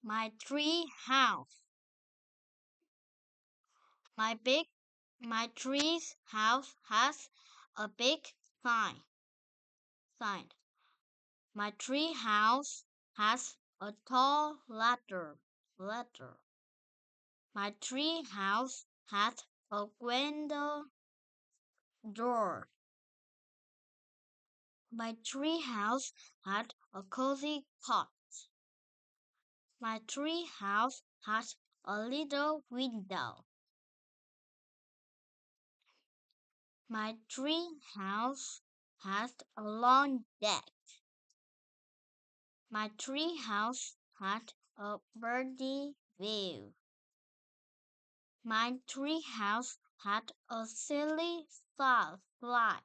My tree house. My big my tree's house has a big sign. Sign. My tree house has a tall ladder. Ladder. My tree house has a window door. My tree house had a cozy cot. My tree house has a little window. My tree house has a long deck. My tree house had a birdie view. My tree house had a silly fly.